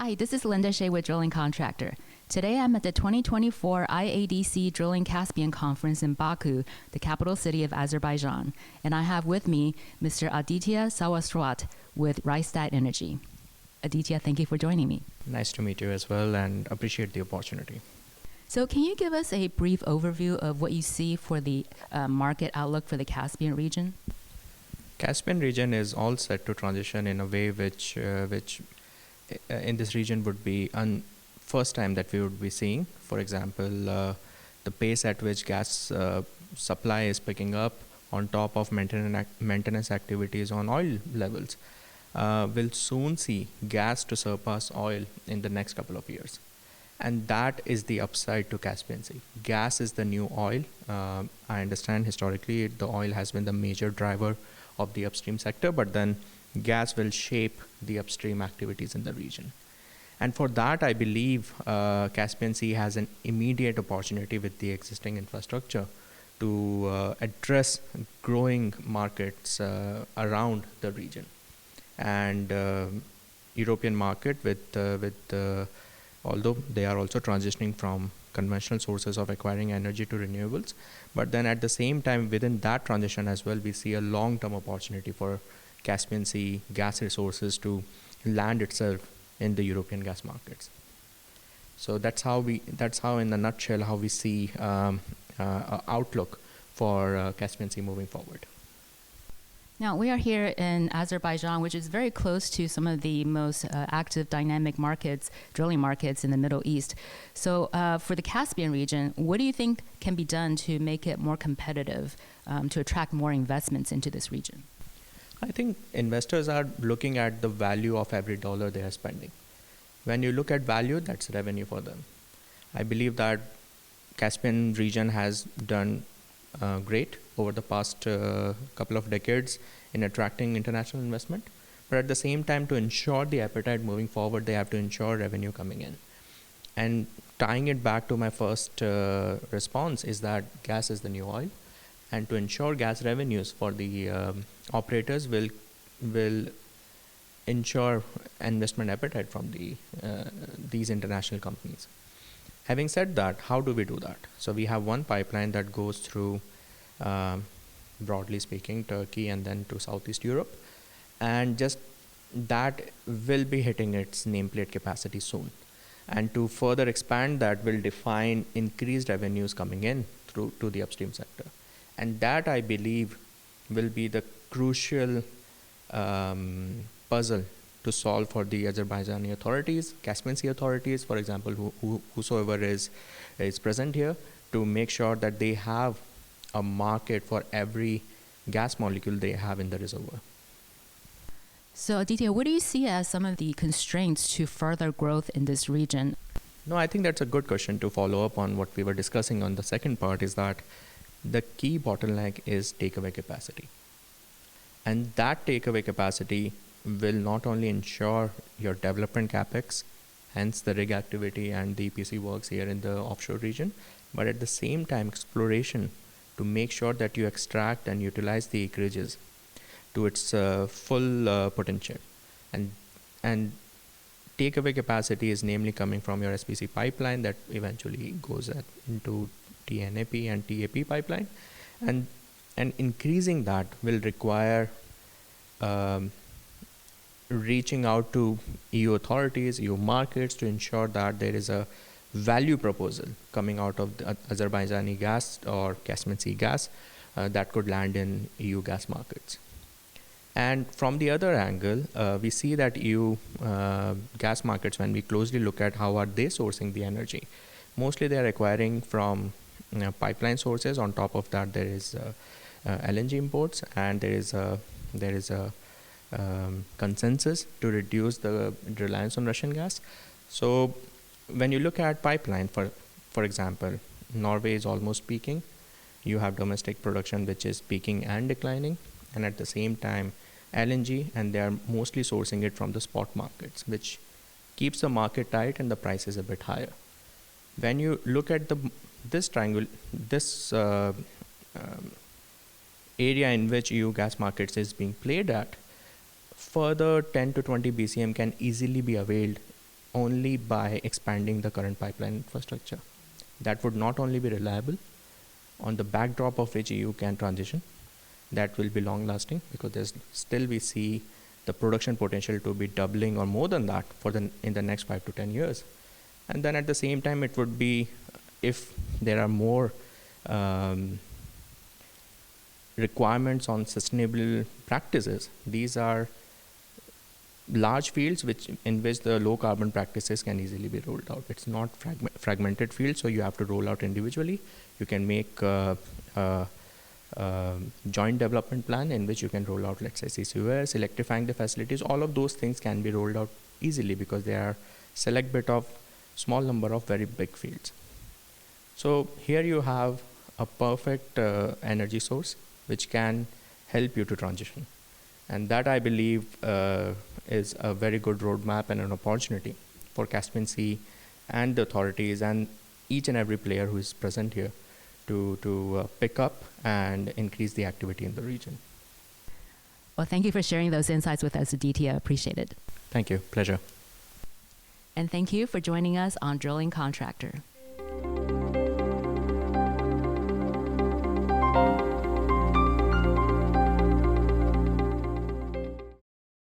Hi, this is Linda Shea with Drilling Contractor. Today I'm at the 2024 IADC Drilling Caspian Conference in Baku, the capital city of Azerbaijan, and I have with me Mr. Aditya Saraswat with Rystad Energy. Aditya, thank you for joining me. Nice to meet you as well and appreciate the opportunity. So can you give us a brief overview of what you see for the market outlook for the Caspian region? Caspian region is all set to transition in a way which in this region would be first time that we would be seeing. For example, the pace at which gas supply is picking up on top of maintenance activities on oil levels will soon see gas to surpass oil in the next couple of years. And that is the upside to Caspian Sea. Gas is the new oil. I understand historically the oil has been the major driver of the upstream sector, but then gas will shape the upstream activities in the region. And for that, I believe Caspian Sea has an immediate opportunity with the existing infrastructure to address growing markets around the region. And European market although they are also transitioning from conventional sources of acquiring energy to renewables, but then at the same time within that transition as well, we see a long-term opportunity for Caspian Sea gas resources to land itself in the European gas markets. So that's how in a nutshell how we see outlook for Caspian Sea moving forward. Now, we are here in Azerbaijan, which is very close to some of the most active dynamic markets, drilling markets in the Middle East. So for the Caspian region, what do you think can be done to make it more competitive, to attract more investments into this region? I think investors are looking at the value of every dollar they are spending. When you look at value, that's revenue for them. I believe that Caspian region has done great over the past couple of decades in attracting international investment. But at the same time, to ensure the appetite moving forward, they have to ensure revenue coming in. And tying it back to my first response is that gas is the new oil. And to ensure gas revenues for the operators will ensure investment appetite from these international companies. Having said that, how do we do that? So we have one pipeline that goes through, broadly speaking, Turkey and then to Southeast Europe. And just that will be hitting its nameplate capacity soon. And to further expand that will define increased revenues coming in through to the upstream sector. And that, I believe, will be the crucial puzzle to solve for the Azerbaijani authorities, Caspian Sea authorities, for example, whosoever is present here, to make sure that they have a market for every gas molecule they have in the reservoir. So Aditya, what do you see as some of the constraints to further growth in this region? No, I think that's a good question to follow up on what we were discussing on the second part, is that the key bottleneck is takeaway capacity. And that takeaway capacity will not only ensure your development capex, hence the rig activity and the EPC works here in the offshore region, but at the same time exploration to make sure that you extract and utilize the acreages to its full potential. And takeaway capacity is namely coming from your SPC pipeline that eventually goes into TNAP and TAP pipeline, and increasing that will require reaching out to EU authorities, EU markets to ensure that there is a value proposal coming out of the Azerbaijani gas or Caspian Sea gas that could land in EU gas markets. And from the other angle, we see that EU gas markets, when we closely look at how are they sourcing the energy, mostly they are acquiring from pipeline sources. On top of that, there is LNG imports, and there is a consensus to reduce the reliance on Russian gas. So when you look at pipeline, for example, Norway is almost peaking. You have domestic production which is peaking and declining, and at the same time LNG, and they are mostly sourcing it from the spot markets, which keeps the market tight and the price is a bit higher. When you look at this triangle, this area in which EU gas markets is being played at, further 10 to 20 BCM can easily be availed only by expanding the current pipeline infrastructure. That would not only be reliable, on the backdrop of which EU can transition, that will be long lasting, because we see the production potential to be doubling or more than that in the next 5 to 10 years. And then at the same time, it would be, if there are more requirements on sustainable practices, these are large fields in which the low carbon practices can easily be rolled out. It's not fragmented fields, so you have to roll out individually. You can make joint development plan in which you can roll out, let's say, CCUS, electrifying the facilities. All of those things can be rolled out easily because they are select bit of small number of very big fields. So here you have a perfect energy source which can help you to transition. And that, I believe, is a very good roadmap and an opportunity for Caspian Sea and the authorities and each and every player who is present here to pick up and increase the activity in the region. Well, thank you for sharing those insights with us, Aditya. Appreciate it. Thank you. Pleasure. And thank you for joining us on Drilling Contractor.